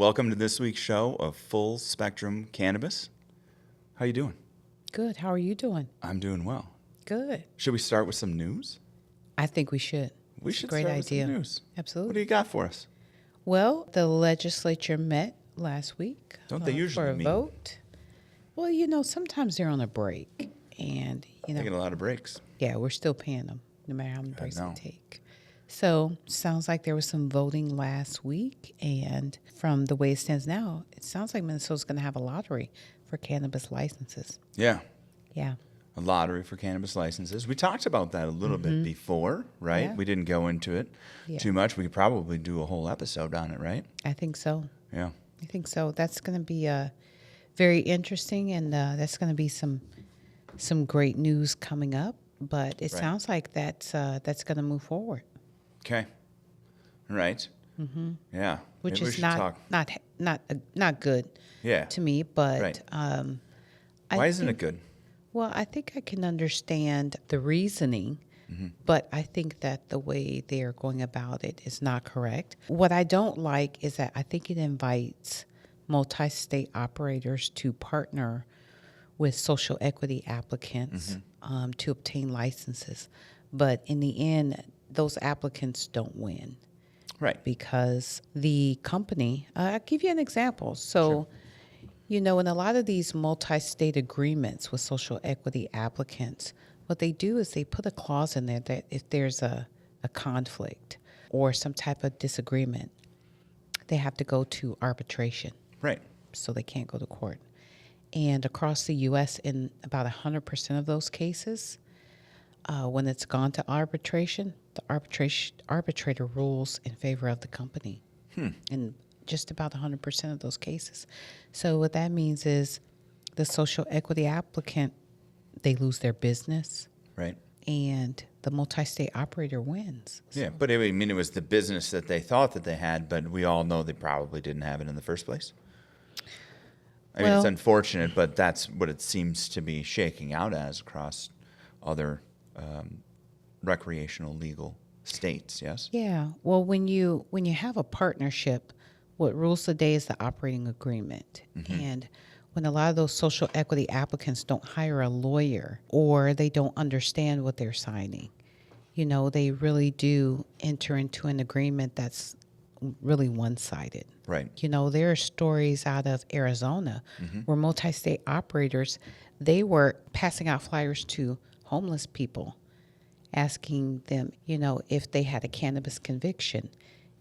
Welcome to this week's show of Full Spectrum Cannabis. How you doing? Good. How are you doing? I'm doing well. Good. Should we start with some news? I think we should. We It's should a great start idea. with some news. Absolutely. What do you got for us? Well, the legislature met last week Don't they usually for a meet? vote. Well, sometimes they're on a break, and Taking a lot of breaks. yeah, we're still paying them no matter how many breaks know. they take. So, sounds like there was some voting last week, and from the way it stands now, it sounds like Minnesota's going to have a lottery for cannabis licenses. Yeah, Yeah. a lottery for cannabis licenses. We talked about that a little bit before, right? Yeah. We didn't go into it too much. We could probably do a whole episode on it, right? I think so. Yeah. I think so. That's going to be very interesting, and that's going to be some great news coming up. But it sounds like that's going to move forward, Okay. Right. Yeah. which Maybe we is should not good Yeah. to me. But Right. I Why isn't it think- good? Well, I think I can understand the reasoning, but I think that the way they are going about it is not correct. What I don't like is that I think it invites multi-state operators to partner with social equity applicants to obtain licenses. But in the end, those applicants don't win Right. because the company, I'll give you an example. So, in a lot of these multi-state agreements with social equity applicants, what they do is they put a clause in there that if there's a conflict or some type of disagreement, they have to go to arbitration. Right. So they can't go to court. And across the U.S., in about 100% of those cases, when it's gone to arbitration, the arbitrator rules in favor of the company in just about 100% of those cases. So what that means is the social equity applicant, they lose their business, Right. and the multi-state operator wins. Yeah, but I mean, it was the business that they thought that they had, but we all know they probably didn't have it in the first place. I mean, it's Well- unfortunate, but that's what it seems to be shaking out as across other recreational legal states, yes? Yeah. Well, when you have a partnership, what rules the day is the operating agreement. And when a lot of those social equity applicants don't hire a lawyer or they don't understand what they're signing, they really do enter into an agreement that's really one-sided. Right. There are stories out of Arizona where multi-state operators, they were passing out flyers to homeless people, asking them, if they had a cannabis conviction,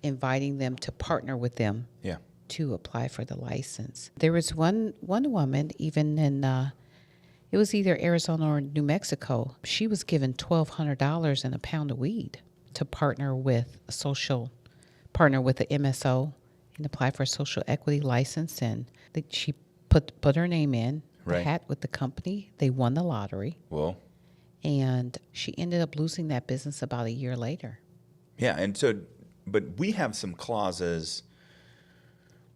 inviting them to partner with them Yeah. to apply for the license. There was one woman, even in, it was either Arizona or New Mexico, she was given $1,200 and a pound of weed to partner with the MSO and apply for a social equity license. And she put her name in the Right. hat with the company. They won the lottery. Well, And she ended up losing that business about a year later. yeah, and so, but we have some clauses.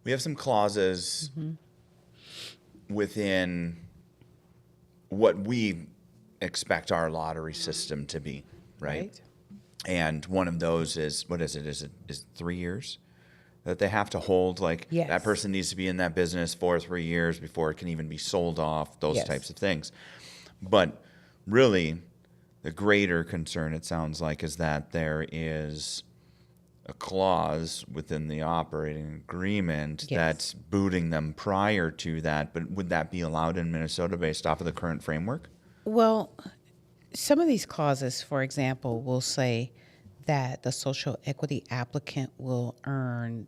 We have some clauses within what we expect our lottery system to be, right? And one of those is, what is it? Is it 3 years that they have to hold? Like Yes. that person needs to be in that business for 3 years before it can even be sold off, those Yes. types of things. But really, the greater concern, it sounds like, is that there is a clause within the operating agreement Yes. that's booting them prior to that. But would that be allowed in Minnesota based off of the current framework? Well, some of these clauses, for example, will say that the social equity applicant will earn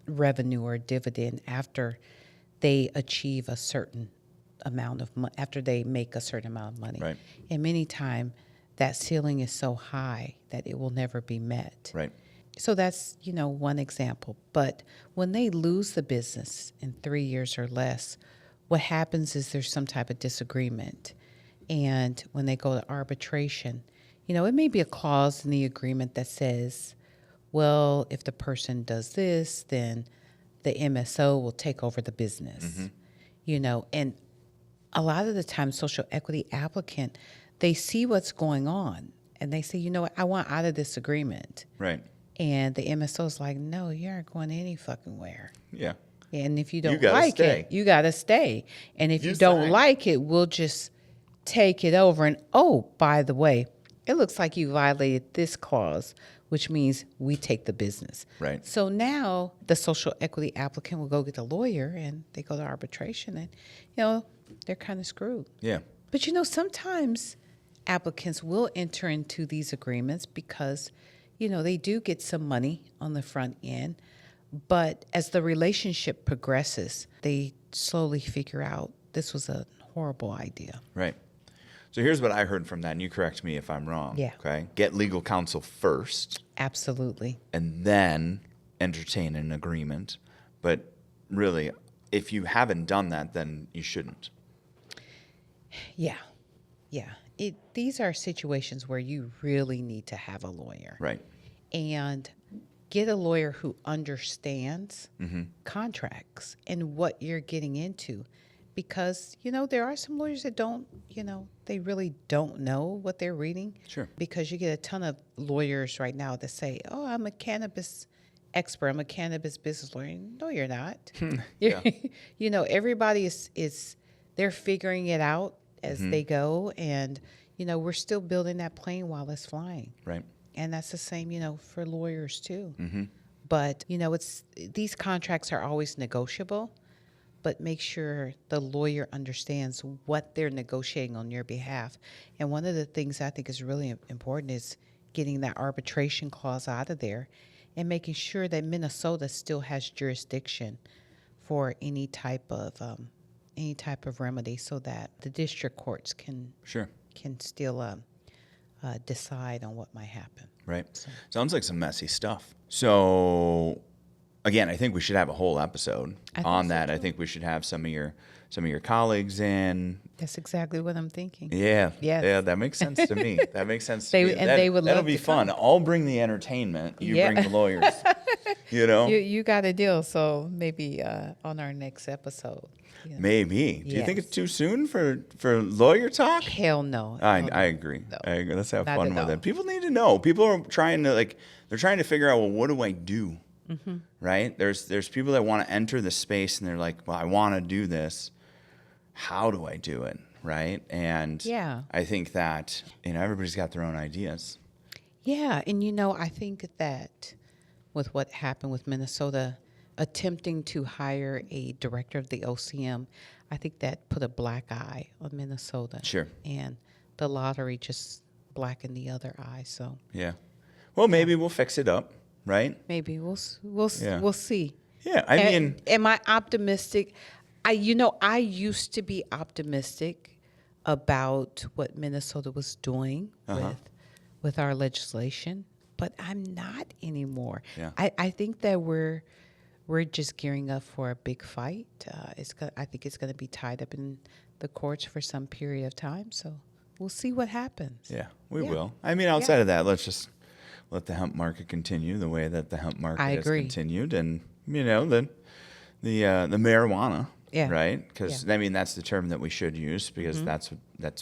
revenue or dividend after they achieve a certain amount of money, after they make a certain amount of money. Right. And many times that ceiling is so high that it will never be met. Right. So that's, one example. But when they lose the business in 3 years or less, what happens is there's some type of disagreement. And when they go to arbitration, it may be a clause in the agreement that says, well, if the person does this, then the MSO will take over the business. And a lot of the time, social equity applicant, they see what's going on and they say, I want out of this agreement. Right. And the MSO is like, no, you aren't going any fucking where. Yeah. And if you don't gotta like stay. it, you got to stay. And if you You don't sign. like it, we'll just take it over. And oh, by the way, it looks like you violated this clause, which means we take the business. Right. So now the social equity applicant will go get a lawyer and they go to arbitration and, they're kind of screwed. Yeah. But, sometimes applicants will enter into these agreements because, they do get some money on the front end. But as the relationship progresses, they slowly figure out this was a horrible idea. Right. So here's what I heard from that, and you correct me if I'm wrong. Yeah. Okay. Get legal counsel first, Absolutely. and then entertain an agreement. But really, if you haven't done that, then you shouldn't. Yeah. Yeah. These are situations where you really need to have a lawyer. Right. And get a lawyer who understands contracts and what you're getting into. Because, there are some lawyers that don't, they really don't know what they're reading. Sure. Because you get a ton of lawyers right now that say, oh, I'm a cannabis expert. I'm a cannabis business lawyer. No, you're not. Yeah. Everybody is they're figuring it out as they go. And, we're still building that plane while it's flying. Right. And that's the same, for lawyers too. But, these contracts are always negotiable. But make sure the lawyer understands what they're negotiating on your behalf. And one of the things I think is really important is getting that arbitration clause out of there and making sure that Minnesota still has jurisdiction for any type of remedy, so that the district courts can still decide on what might happen. Right. Sounds like some messy stuff. So, again, I think we should have a whole episode on that. I think we should have some of your colleagues in. That's exactly what I'm thinking. Yeah. Yes. Yeah, that makes sense to me. That makes sense to me. They would that'll love be to fun. come. I'll bring the entertainment. You bring the lawyers. You got a deal, so maybe on our next episode. Maybe. Do you think Yes. it's too soon for lawyer talk? Hell no. I Hell no. agree. No. I agree. Let's have Not fun at with all. it. People need to know. People are trying to figure out, well, what do I do? Right? There's people that want to enter the space and they're like, well, I want to do this. How do I do it? Right? And Yeah. I think that, everybody's got their own ideas. Yeah, and I think that with what happened with Minnesota attempting to hire a director of the OCM, I think that put a black eye on Minnesota. Sure. And the lottery just blackened the other eye. So Yeah. Well, maybe we'll fix it up, right? maybe we'll Yeah. see. Yeah. I mean, Am I optimistic? I used to be optimistic about what Minnesota was doing with our legislation, but I'm not anymore. Yeah. I think that we're just gearing up for a big fight. I think it's going to be tied up in the courts for some period of time. So we'll see what happens. yeah, we Yeah. will. I mean, outside of that, let's just let the hemp market continue the way that the hemp market I has agree. continued, and the marijuana, Yeah. right? Because Yeah. I mean, that's the term that we should use because that's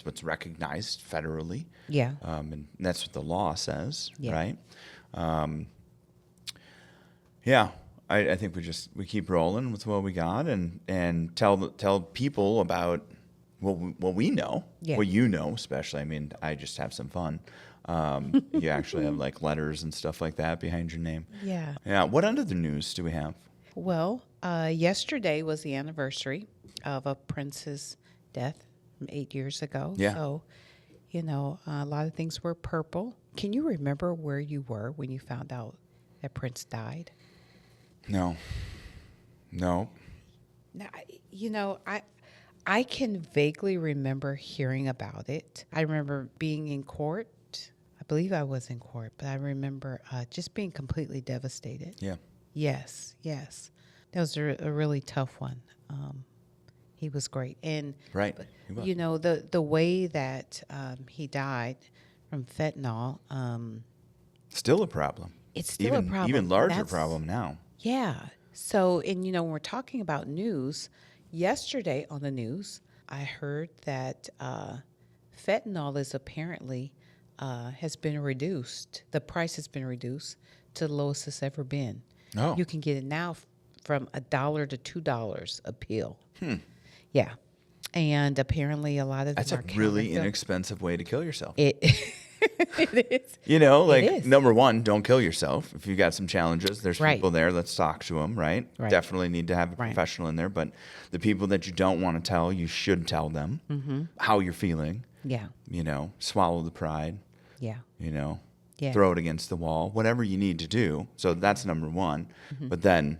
what's recognized federally. Yeah. And that's what the law says, Yeah. right? Yeah. I think we keep rolling with what we got and tell people about what we know, Yeah. what you know, especially. I mean, I just have some fun. You actually have like letters and stuff like that behind your name. Yeah. Yeah. What other news do we have? Well, yesterday was the anniversary of a prince's death from 8 years ago. Yeah. So, a lot of things were purple. Can you remember where you were when you found out that Prince died? No. Now, I can vaguely remember hearing about it. I remember being in court. I believe I was in court, but I remember just being completely devastated. Yeah. Yes. That was a really tough one. He was great. And, Right. He was. the way that he died from fentanyl, Still a problem. it's still a problem. Even larger That's- problem now. Yeah. So, and when we're talking about news, yesterday on the news, I heard that fentanyl is apparently has been reduced. The price has been reduced to the lowest it's ever been. Oh. You can get it now from $1 to $2 a pill. Yeah. And apparently a lot of them That's a are really counterfeit. inexpensive way to kill yourself. It it is. You know, like, is. number one, don't kill yourself. If you got some challenges, there's Right. people there. Let's talk to them, right? Right. Definitely need to have a Right. professional in there. But the people that you don't want to tell, you should tell them how you're feeling. Yeah. You know, swallow the pride, Yeah. you know, Yeah. throw it against the wall, whatever you need to do. So that's number one. But then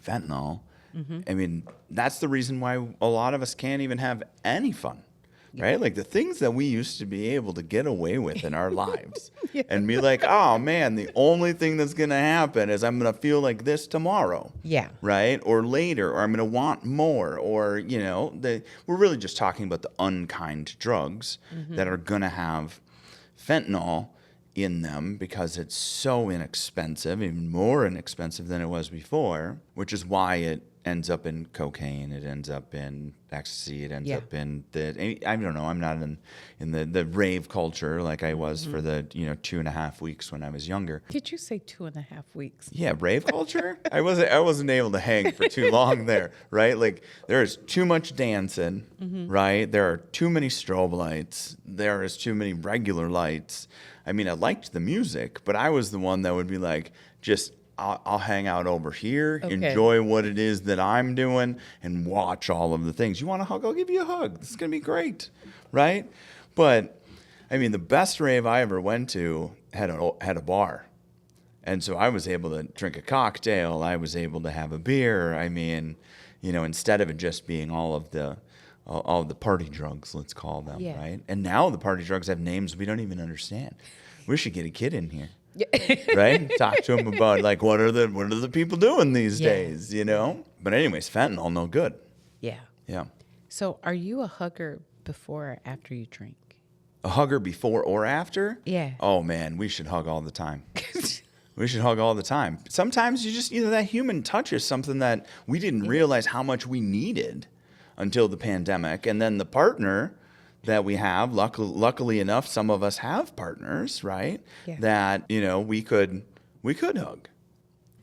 fentanyl, I mean, that's the reason why a lot of us can't even have any fun. Right? Like the things that we used to be able to get away with in our lives and be like, oh man, the only thing that's going to happen is I'm going to feel like this tomorrow. Yeah. Right? Or later, or I'm going to want more. Or, you know, we're really just talking about the unkind drugs that are going to have fentanyl in them because it's so inexpensive, even more inexpensive than it was before, which is why it ends up in cocaine, it ends up in ecstasy, it ends up in I don't know, I'm not in the rave culture like I was for the 2.5 weeks when I was younger. Did you say 2.5 weeks? Yeah, rave culture? I wasn't able to hang for too long there, right? Like there is too much dancing, right? There are too many strobe lights. There is too many regular lights. I mean, I liked the music, but I was the one that would be like, just I'll hang out over here, enjoy what it is that I'm doing, and watch all of the things. You want a hug? I'll give you a hug. This is going to be great, right? But, I mean, the best rave I ever went to had a bar. And so I was able to drink a cocktail. I was able to have a beer. I mean, instead of it just being all of the party drugs, let's call them, right? And now the party drugs have names we don't even understand. We should get a kid in here. Right? Talk to them about like what are the people doing these days, But anyways, fentanyl no good. Yeah. Yeah. So are you a hugger before or after you drink? A hugger before or after? Yeah. Oh man, we should hug all the time. We should hug all the time. Sometimes you just that human touch is something that we didn't realize how much we needed until the pandemic, and then the partner that we have, luckily enough, some of us have partners, right? Yeah. That we could hug,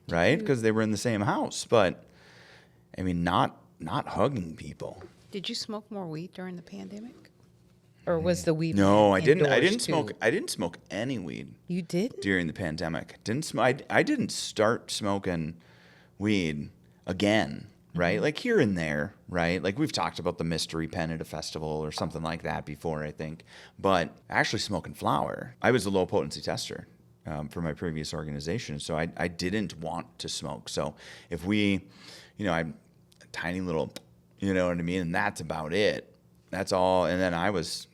right? Because they were in the same house. But I mean, not hugging people. Did you smoke more weed during the pandemic, or was the weed? No, I didn't. I indoors didn't too? smoke. I didn't smoke any weed You did? during the pandemic. I didn't start smoking weed again. Right? Like here and there, right? Like we've talked about the mystery pen at a festival or something like that before, I think. But actually smoking flower, I was a low potency tester for my previous organization. So I didn't want to smoke. So if I'm a tiny little, you know what I mean? And that's about it. That's all. And then I was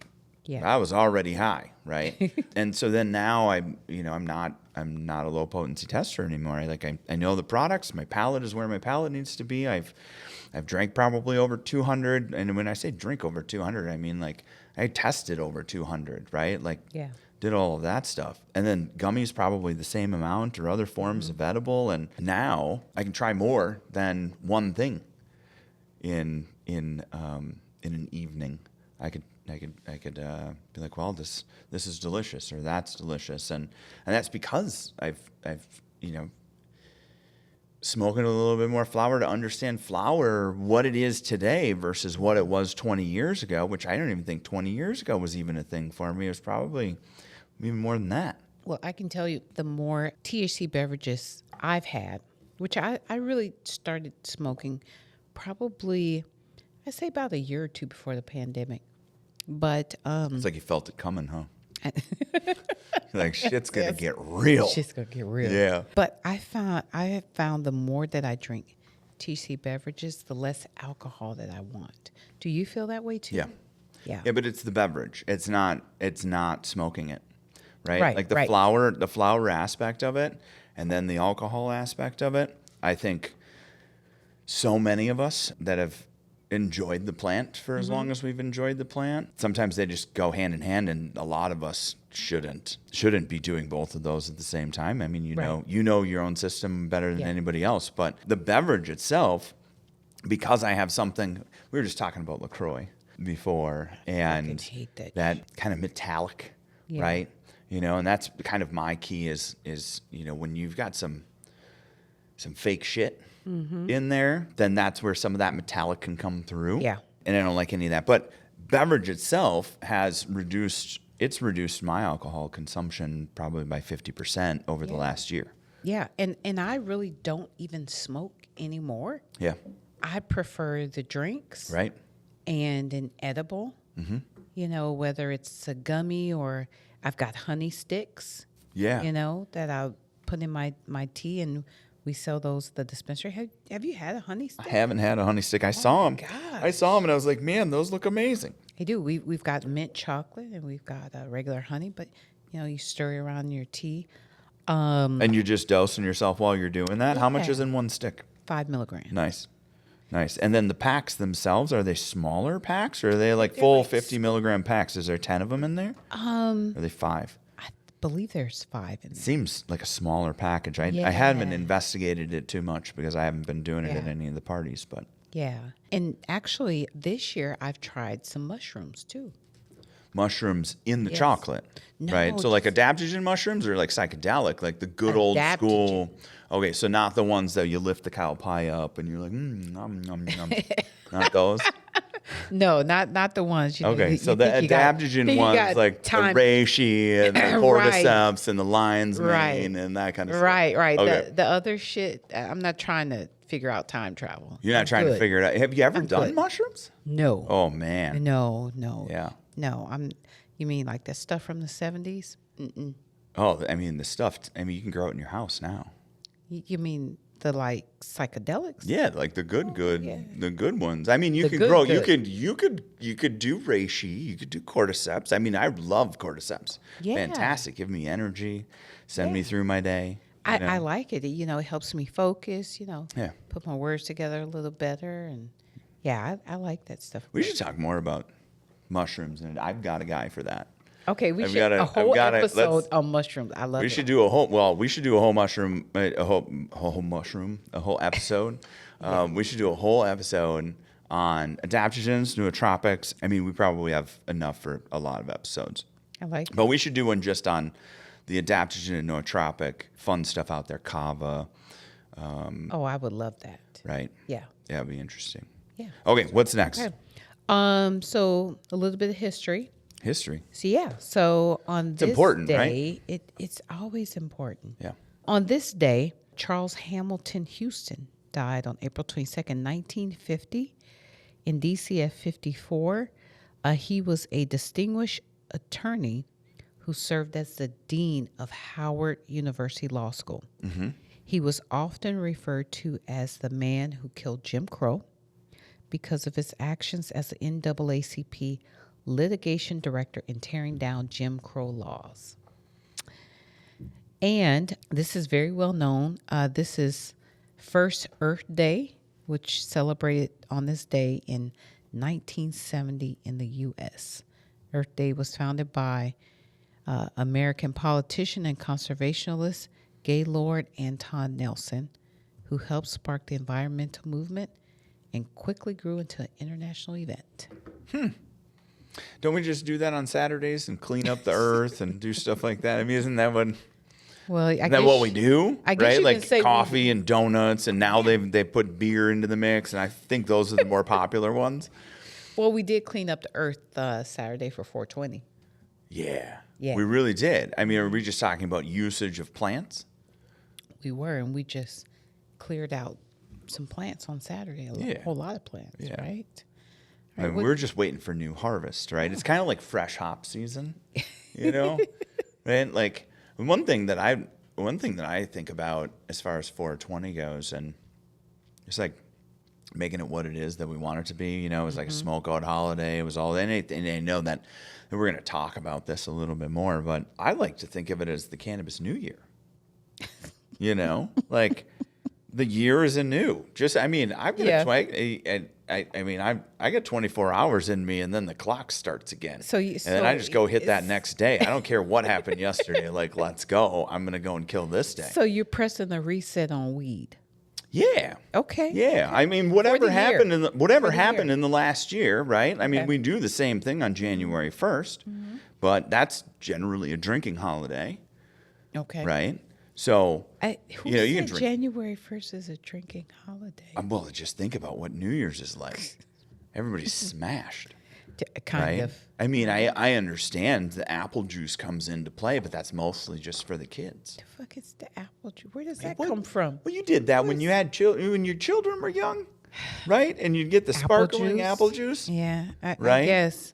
already high, right? And so then now I'm not a low potency tester anymore. I know the products. My palate is where my palate needs to be. I've drank probably over 200, and when I say drink over 200, I mean like I tested over 200, right? Like did all of that stuff. And then gummies probably the same amount or other forms of edible, and now I can try more than one thing in an evening. I could be like, well, this is delicious or that's delicious, and that's because I've smoking a little bit more flower to understand flower, what it is today versus what it was 20 years ago, which I don't even think 20 years ago was even a thing for me. It was probably even more than that. Well, I can tell you the more THC beverages I've had, which I really started smoking probably, I'd say about a year or two before the pandemic. But It's like you felt it coming, huh? Like shit's gonna get real. Shit's gonna get real. Yeah. But I have found the more that I drink THC beverages, the less alcohol that I want. Do you feel that way too? Yeah. Yeah. Yeah, but it's the beverage. It's not smoking it. Right? Right, Like the right. flower aspect of it and then the alcohol aspect of it. I think so many of us that have enjoyed the plant for as long as we've enjoyed the plant, sometimes they just go hand in hand, and a lot of us shouldn't be doing both of those at the same time. I mean, you know your own system better than anybody else, but the beverage itself, because I have something, we were just talking about LaCroix before, and hate that kind of metallic, right? And that's kind of my key is when you've got some some fake shit in there, then that's where some of that metallic can come through. Yeah. And I don't like any of that. But beverage itself has reduced my alcohol consumption probably by 50% over the last year. Yeah. And I really don't even smoke anymore. Yeah. I prefer the drinks. Right. And an edible. You know, whether it's a gummy or I've got honey sticks. Yeah. You know, that I'll put in my tea, and we sell those at the dispensary. Have you had a honey stick? I haven't had a honey stick. I saw them. gosh. I saw them and I was like, man, those look amazing. They do. We've got mint chocolate and we've got regular honey, but you know, you stir it around in your tea. And you're just dosing yourself while you're doing that? How much Yeah. is in one stick? 5 milligrams. Nice. Nice. And then the packs themselves, are they smaller packs or are they like They're full like 50 milligram packs? Is there 10 of them in there? Are they 5? I believe there's 5 in there. Seems like a smaller package. I haven't investigated it too much because I haven't been doing it at any of the parties, but Yeah. And actually, this year I've tried some mushrooms too. mushrooms in the Yes. chocolate, No, right? So like adaptogen mushrooms or like psychedelic, like the good old school. Okay, so not the ones that you lift the cow pie up and you're like, nom, nom, nom. Not those. No, not the ones. You know, Okay, you so the think you got- adaptogen think you ones got like the time. reishi and the cordyceps and the lion's Right. mane and that kind of stuff. Right. Okay. The other shit, I'm not trying to figure out time travel. You're not I'm trying to good. figure it out. Have you ever done good. mushrooms? No. Oh man. No. Yeah. No. You mean like the stuff from the 70s? Mm-mm. Oh, I mean the stuff. I mean you can grow it in your house now. You mean the like psychedelics? Yeah, like the good, the good ones. I mean, you The could good, grow. good. You could do reishi. You could do cordyceps. I mean, I love cordyceps. Yeah. Fantastic. Give me energy. Send me through my day. you know. I like it. You know, it helps me focus, Yeah. put my words together a little better. And yeah, I like that stuff. We should talk more about mushrooms, and I've got a guy for that. Okay, we I've should gotta- a I've whole gotta- episode let's- on mushrooms. I love We it. should do a whole. Well, we should do a whole mushroom, a whole episode. We should do a whole episode on adaptogens, nootropics. I mean, we probably have enough for a lot of episodes. I like But we should do one just on the adaptogen and nootropic, fun stuff out there, kava, Oh, I would love that. right? Yeah. Yeah, it'd be interesting. Yeah. Okay, what's next? Okay. So a little bit of history. History. So on this important, right? day, it's always important. Yeah. On this day, Charles Hamilton Houston died on April 22nd, 1950 in D.C. at 54. He was a distinguished attorney who served as the dean of Howard University Law School. Mm-hmm. He was often referred to as the man who killed Jim Crow because of his actions as the NAACP litigation director in tearing down Jim Crow laws. And this is very well known. This is First Earth Day, which celebrated on this day in 1970 in the U.S. Earth Day was founded by American politician and conservationist Gaylord Anton Nelson, who helped spark the environmental movement and quickly grew into an international event. Don't we just do that on Saturdays and clean up the earth and do stuff like that? I mean, isn't that what? Well, Isn't that what we do? I guess right? you Like can say coffee and donuts, and now they put beer into the mix, and I think those are the more popular ones. Well, we did clean up the earth Saturday for 420. Yeah. Yeah. We really did. I mean, are we just talking about usage of plants? We were, and we just cleared out some plants on Saturday, a whole lot of plants, Yeah. right? I mean, we're just waiting for new harvest, right? It's kind of like fresh hop season, you know? Right? Like one thing that I think about as far as 420 goes, and it's like making it what it is that we want it to be. You know, it was like a smoke out holiday. It was all, and I know that we're going to talk about this a little bit more, but I like to think of it as the Cannabis New Year. You know, like the year is anew. Just, I mean, I've got I got 24 hours in me, and then the clock starts again. And then I just go hit that next day. I don't care what happened yesterday. Like, let's go. I'm gonna go and kill this day. So you're pressing the reset on weed. Yeah. Okay. Yeah. I mean, whatever happened in the last year, right? I mean, Okay. we do the same thing on January 1st, but that's generally a drinking holiday, Okay. right? So, Who you can said drink. January 1st is a drinking holiday? Well, just think about what New Year's is like. Everybody's smashed. Kind Right? of. I mean, I understand the apple juice comes into play, but that's mostly just for the kids. The fuck is the apple juice? Where does that What- come from? Well, you did that when you had when your children were young, right? And you'd get the sparkling apple juice. Yeah, I Right? guess.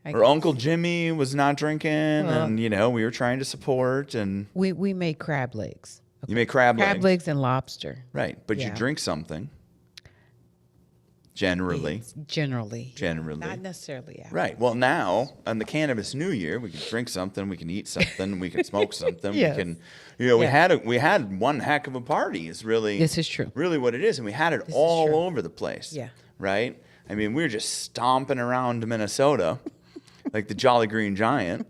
Or Uncle Jimmy was not drinking, Well- and we were trying to support, and We made crab legs. you make crab legs, and lobster. right? But you Yeah. drink something. Generally, It's generally. Generally. Not necessarily apple. right? Well, now on the Cannabis New Year, we can drink something, we can eat something, we can smoke something. Yes. We can, Yeah. we had one heck of a party. Is really This is true. really what it is, and we had it This is all true. over the place. Yeah. Right. I mean, we were just stomping around Minnesota, like the Jolly Green Giant.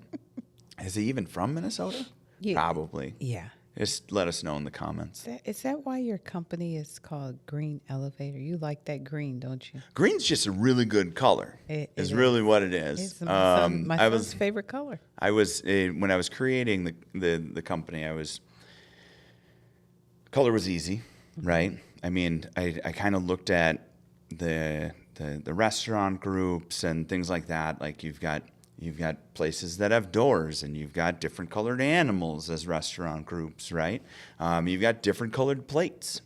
Is he even from Minnesota? Yeah. Probably. Yeah. Just let us know in the comments. Is that why your company is called Green Elevator? You like that green, don't you? Green's just a really good color. It is is. really what it is. It's my I son's was favorite color. I was when I was creating the company. Color was easy, right? I mean, I kind of looked at the restaurant groups and things like that. Like you've got places that have doors, and you've got different colored animals as restaurant groups, right? You've got different colored plates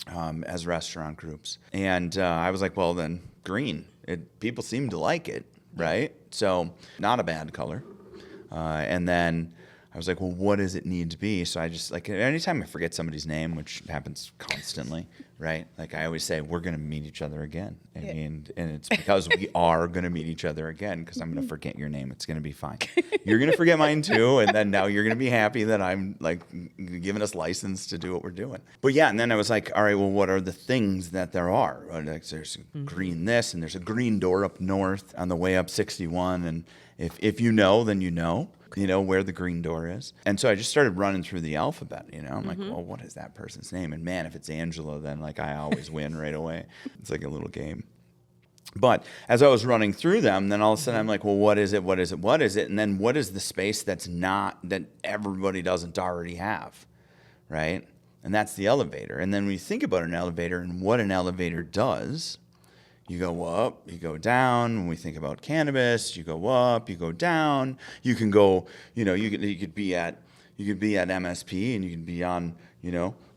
as restaurant groups. And I was like, well, then green. People seem to like it, right? So not a bad color. And then I was like, well, what does it need to be? So I just, like, anytime I forget somebody's name, which happens constantly, right? Like I always say, we're going to meet each other again. I mean, and it's because we are going to meet each other again, because I'm going to forget your name. It's going to be fine. You're going to forget mine too. And then now you're going to be happy that I'm like giving us license to do what we're doing. But yeah, and then I was like, all right, well, what are the things that there are? Like there's green this, and there's a green door up north on the way up 61. And if you know, then you know where the green door is. And so I just started running through the alphabet, I'm like, well, what is that person's name? And man, if it's Angela, then like I always win right away. It's like a little game. But as I was running through them, then all of a sudden I'm like, well, what is it? What is it? What is it? And then what is the space that everybody doesn't already have, right? And that's the elevator. And then when you think about an elevator and what an elevator does, you go up, you go down. When we think about cannabis, you go up, you go down. You can go, you could be at MSP, and you can be on,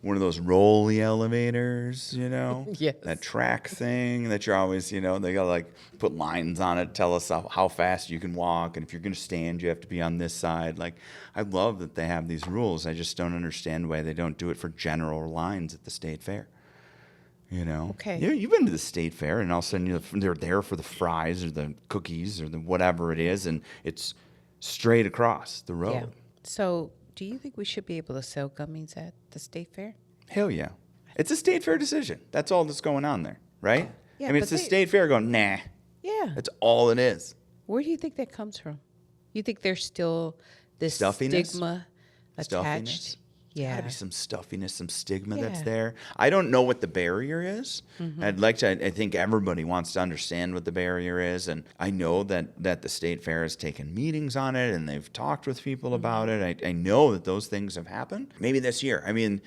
one of those rolly elevators, Yes. that track thing that you're always, they gotta like put lines on it, tell us how fast you can walk, and if you're gonna stand, you have to be on this side. Like, I love that they have these rules. I just don't understand why they don't do it for general lines at the state fair. Okay. You've been to the state fair, and all of a sudden they're there for the fries or the cookies or the whatever it is, and it's straight across the road. Yeah. So, do you think we should be able to sell gummies at the state fair? Hell yeah. It's a state fair decision. That's all that's going on there, right? Yeah, I mean, but it's the they- state fair going, nah. Yeah. That's all it is. Where do you think that comes from? You think there's still this Stuffiness? stigma attached? Stuffiness? Yeah. Gotta be some stuffiness, some stigma that's Yeah. there. I don't know what the barrier is. Mm-hmm. I think everybody wants to understand what the barrier is. And I know that the state fair has taken meetings on it, and they've talked with people Mm-hmm. about it. I know that those things have happened. Maybe this year. I mean,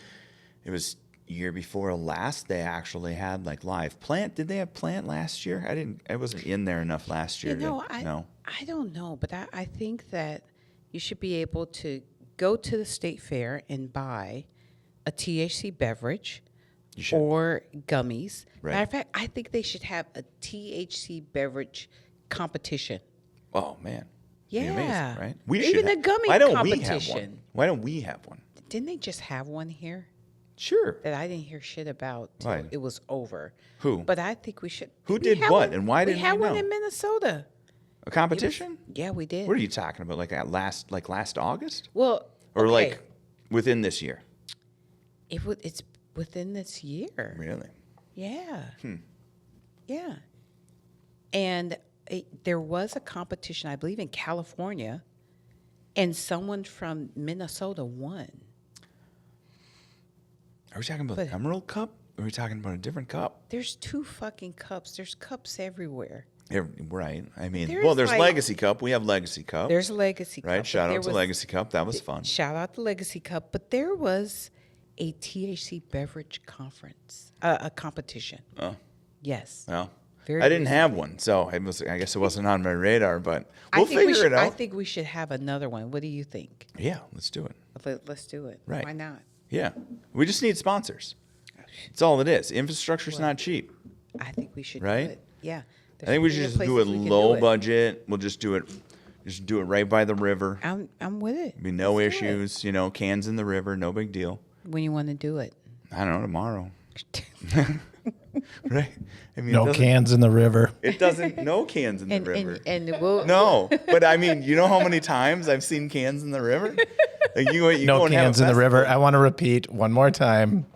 it was year before last they actually had like live plant. Did they have plant last year? I wasn't in there enough last year. I know. don't know, but I think that you should be able to go to the state fair and buy a THC beverage You should. or gummies. Right. Matter of fact, I think they should have a THC beverage competition. Oh man. Be Yeah. amazing, right? Or even a gummy Why don't we have competition. one? Why don't we have one? Didn't they just have one here Sure. that I didn't hear shit about till Right. it was over? Who? But I think we should. Who we did had what, one- and why didn't we had we one know? in Minnesota? A competition? Yeah, we did. What are you talking about? Like last August? Well, Or okay. like within this year? It's within this year. Really? Yeah. Yeah. And there was a competition, I believe, in California, and someone from Minnesota won. Are we talking about But- the Emerald Cup? Or are we talking about a different cup? There's two fucking cups. There's cups everywhere. Right. I mean, There's there's like- Legacy Cup. We have Legacy Cup. There's a Legacy Cup. Right. but Shout there out to was- Legacy Cup. That was fun. Shout out to Legacy Cup. But there was a THC beverage conference, a competition. Oh, Yes. well, Very I didn't recent. have one, so I guess it wasn't on my radar, but I we'll think we figure should, it out. I think we should have another one. What do you think? Yeah, let's do it. Let's do it. Right. Why not? Yeah. We just need sponsors. That's all it is. Infrastructure's not cheap. I think we should Right? do it. Yeah. I think we should just do it low budget. We'll just do it right by the river. I'm with it. Be no Let's do it. issues, cans in the river, no big deal. When you want to do it. I don't know, tomorrow. Right? I mean, No cans in the river. It doesn't, no cans in the river. And we'll No, but I mean, you know how many times I've seen cans in the river? Like you No go and have a cans in the river. festival. I want to repeat one more time.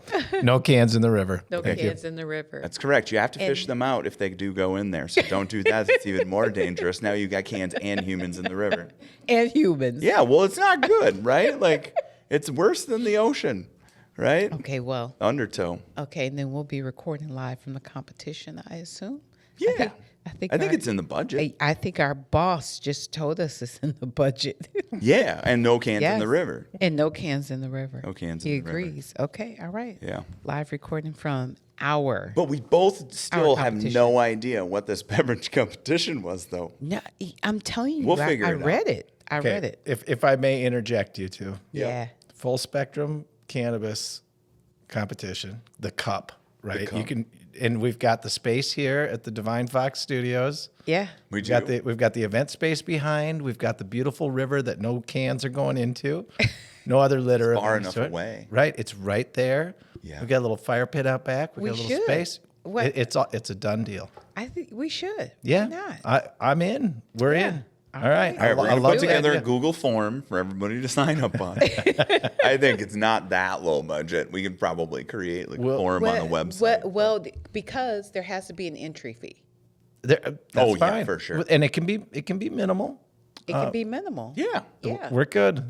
No cans in the river. no Thank you. cans in the river. That's correct. You have to fish And- them out if they do go in there. So don't do that. It's even more dangerous. Now you got cans and humans in the river. And humans. Yeah, well, it's not good, right? Like it's worse than the ocean, right? Okay, well, Undertow. okay, and then we'll be recording live from the competition, I assume. Yeah. I think I think our- it's in the budget. I think our boss just told us it's in the budget. Yeah, and no cans in the Yes. river. And no cans in the river. No cans he in the river. agrees. Okay, all right. Yeah. Live recording from our. But we both still have competition. no idea what this beverage competition was, though. No, I'm telling you, We'll figure I it out. read it. I Okay, read it. If I may interject you two. Yeah. Full spectrum cannabis competition, the cup, right? cup. You can, and we've got the space here at the Devine Fox Studios. Yeah. We We've got the event space behind. We've got the beautiful river that no cans are going into. No other litter. far of any enough sort. away. Right. It's right there. Yeah. We've got a little fire pit out back. We We've got a little should. space. What- It's a done deal. I think we should. Yeah. Why not? I'm in. We're Yeah. in. All right. All right, we're I going to love put the together a idea. Google form for everybody to sign up on. I think it's not that low budget. We could probably create like a Well- form on the website. Well, because there has to be an entry fee. That's Oh, yeah, fine. for sure. And it can be minimal. It can be minimal. Yeah. Yeah. We're good.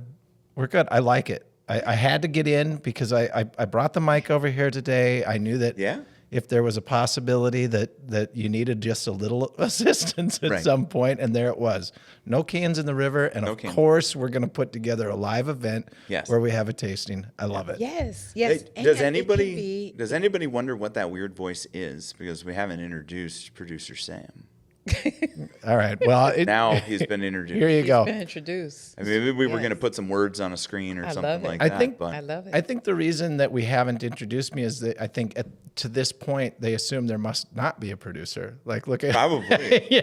We're good. I like it. I had to get in because I brought the mic over here today. I knew that Yeah. if there was a possibility that you needed just a little assistance at Right. some point, and there it was. No cans in the river, and No of cans. course we're going to put together a live event Yes. where we have a tasting. I love it. Yes. Hey, Yes. does And it can anybody wonder what that weird voice is? Because we haven't introduced producer Sam. All right. Well, Now he's been introduced. here you go. been introduced. I mean, maybe we were Yes. going to put some words on a screen or I something love it. like I that. think- but I love it. I think the reason that we haven't introduced me is that I think to this point they assume there must not be a producer. Like, look at probably.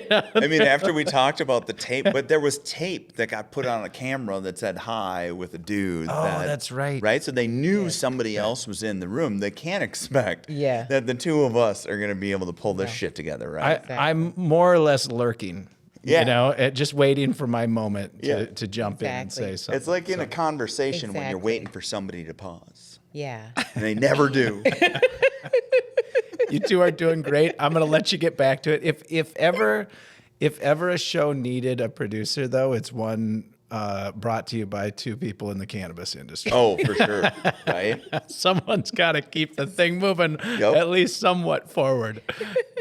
I mean, after we talked about the tape, but there was tape that got put on a camera that said hi with a dude. Oh, that's right. Right? So they knew somebody else was in the room. They can't expect Yeah. that the two of us are going to be able to pull this shit together, right? I'm more or less lurking. Yeah. You know, just waiting for my moment Yeah. to jump in and Exactly. say something. It's like in a conversation when you're Exactly. waiting for somebody to pause. Yeah. And they never do. You two are doing great. I'm going to let you get back to it. If ever a show needed a producer, though, it's one brought to you by two people in the cannabis industry. Oh, for sure. Right? Someone's got to keep the thing moving Yep. at least somewhat forward.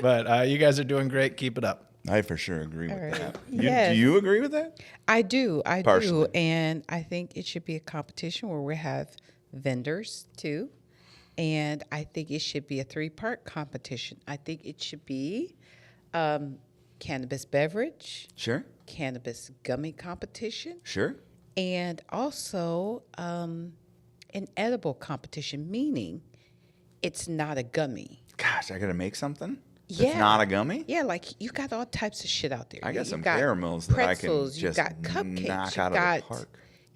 But you guys are doing great. Keep it up. I for sure agree with right. that. Yes. Do you agree with that? I do. I do. Partially. And I think it should be a competition where we have vendors too. And I think it should be a 3-part competition. I think it should be cannabis beverage, Sure. cannabis gummy competition, Sure. and also an edible competition, meaning it's not a gummy. Gosh, I got to make something? Yeah. It's not a gummy? Yeah, like you got all types of shit out there. I got You some got caramels that I can pretzels, just you got cupcakes, knock you out got, of the park.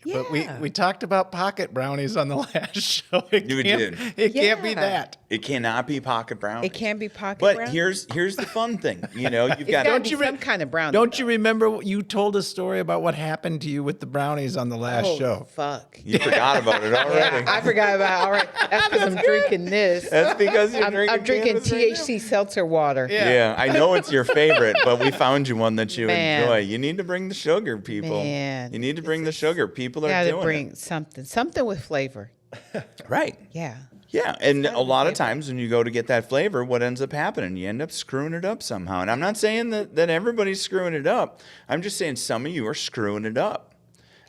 Yeah. But we talked about pocket brownies on the last show. It You can't, did. It can't be Yeah. that. It cannot be pocket brownies. It can be pocket But brownies. here's the fun thing. You know, you've It's got gotta be some kind of brownie. Don't you remember you told a story about what happened to you with the brownies on the last Oh, show? fuck. you forgot about it already. Yeah, I forgot about. All right, that's because I'm drinking this. That's because you're I'm drinking drinking cannabis right now. THC seltzer water. Yeah, I know it's your favorite, but we found you one that you Man. enjoy. You need to bring the sugar, people. Man, you need to bring the sugar. People are Gotta doing bring something with flavor. it. Right. Yeah. Yeah, and gotta a be lot of flavored. times when you go to get that flavor, what ends up happening? You end up screwing it up somehow. And I'm not saying that everybody's screwing it up. I'm just saying some of you are screwing it up.